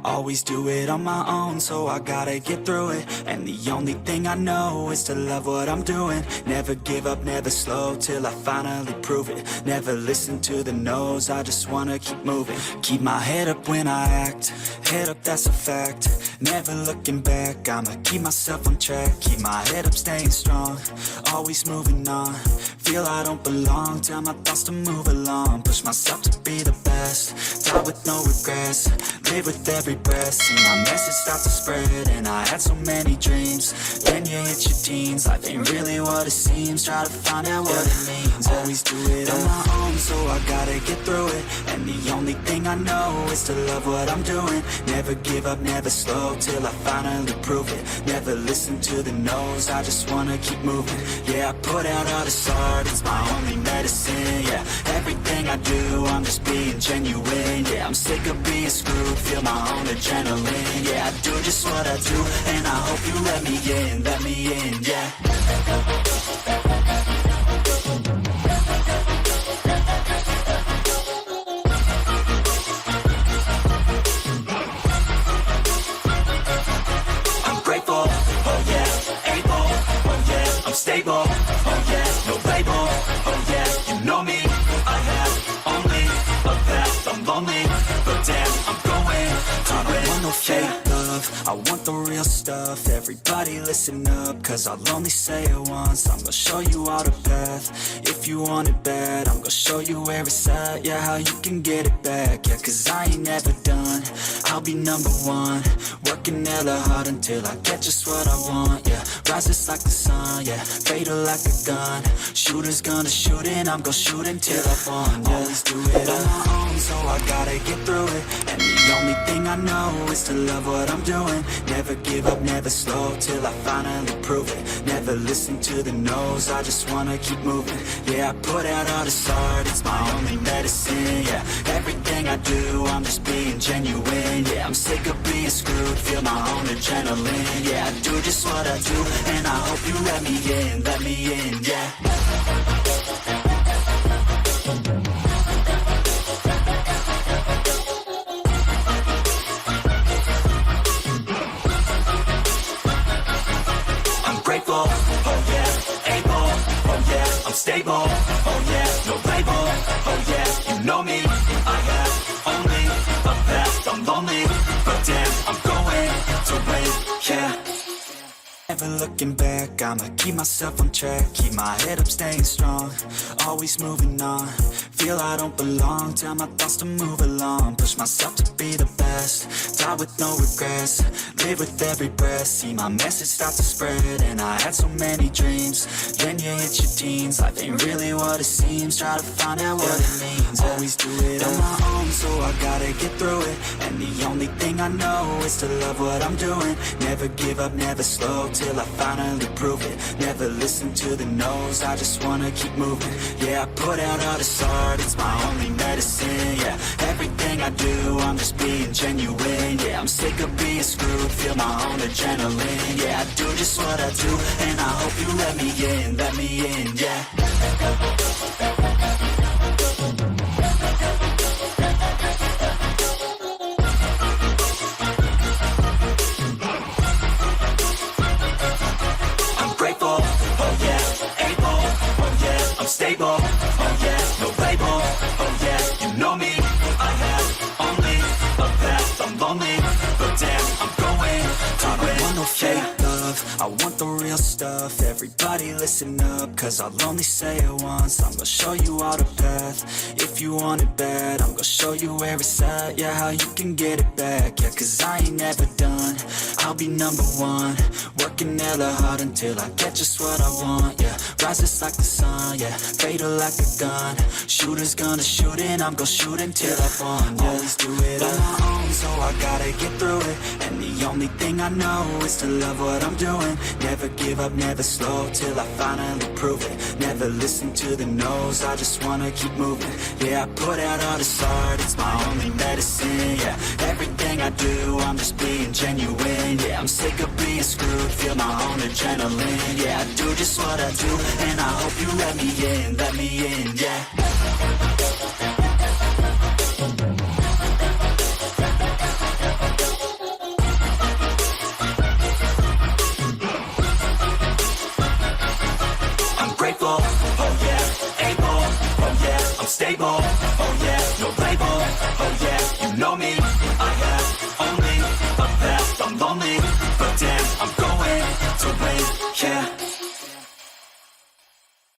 Always do it on my own, so I gotta get through it. And the only thing I know is to love what I'm doing. Never give up, never slow, till I finally prove it. Never listen to the no's, I just wanna keep moving. Keep my head up when I act, head up, that's a fact. Never looking back, I'ma keep myself on track. Keep my head up, staying strong, always moving on. Feel I don't belong, tell my thoughts to move along. Push myself to be the best, die with no regrets. Live with every breath, see my message start to spread. And I had so many dreams, then you hit your teens. Life ain't really what it seems, try to find out what it means. Always do it on my own, so I gotta get through it. And the only thing I know is to love what I'm doing. Never give up, never slow, till I finally prove it. Never listen to the no's, I just wanna keep moving. Yeah, I put out all this art, it's my only medicine. Yeah, everything I do, I'm just being genuine. Yeah, I'm sick of being screwed, feel my own adrenaline. Yeah, I do just what I do, and I hope you let me in, yeah. I'm grateful, oh yeah, able, oh yeah, I'm stable, oh yeah, no label, oh yeah, you know me, I have only a path, I'm lonely, but damn, I'm going to win. I don't want no fake love, I want the real stuff. Everybody listen up, cause I'll only say it once. I'm gonna show you all the path, if you want it bad. I'm gonna show you where it's at, yeah, how you can get it back. Yeah, cause I ain't never done, I'll be number one. Working hella hard until I get just what I want, yeah. Rises like the sun, yeah, fatal like a gun. Shooters gonna shoot and I'm gonna shoot until I won, yeah. Always do it on my own, so I gotta get through it. And the only thing I know is to love what I'm doing. Never give up, never slow, till I finally prove it. Never listen to the no's, I just wanna keep moving. Yeah, I put out all this art, it's my only medicine. Yeah, everything I do, I'm just being genuine. Yeah, I'm sick of being screwed, feel my own adrenaline. Yeah, I do just what I do, and I hope you let me in, yeah. Grateful, oh yeah, able, oh yeah, I'm stable, oh yeah, no label, oh yeah, you know me, I have only a path, I'm lonely, but damn, I'm going to win, yeah. Never looking back, I'ma keep myself on track. Keep my head up, staying strong, always moving on. Feel I don't belong, tell my thoughts to move along. Push myself to be the best, die with no regrets. Live with every breath, see my message start to spread. And I had so many dreams, then you hit your teens. Life ain't really what it seems, try to find out what it means. Always do it on my own, so I gotta get through it. And the only thing I know is to love what I'm doing. Never give up, never slow, till I finally prove it. Never listen to the no's, I just wanna keep moving. Yeah, I put out all this art, it's my only medicine. Yeah, everything I do, I'm just being genuine. Yeah, I'm sick of being screwed, feel my own adrenaline. Yeah, I do just what I do, and I hope you let me in, yeah. Stable, oh yeah, no label, oh yeah, you know me, I have only a path, I'm lonely, but damn, I'm going to win. I don't want no fake love, I want the real stuff. Everybody listen up, cause I'll only say it once. I'm gonna show you all the path, if you want it bad. I'm gonna show you where it's at, yeah, how you can get it back. Yeah, cause I ain't never done, I'll be number one. Working hella hard until I get just what I want, yeah. Rises like the sun, yeah, fatal like a gun. Shooters gonna shoot and I'm gonna shoot until I won, yeah. Always do it on my own, so I gotta get through it. And the only thing I know is to love what I'm doing. Never give up, never slow, till I finally prove it. Never listen to the no's, I just wanna keep moving. Yeah, I put out all this art, it's my only medicine. Yeah, everything I do, I'm just being genuine. Yeah, I'm sick of being screwed, feel my own adrenaline. Yeah, I do just what I do, and I hope you let me in, yeah. me.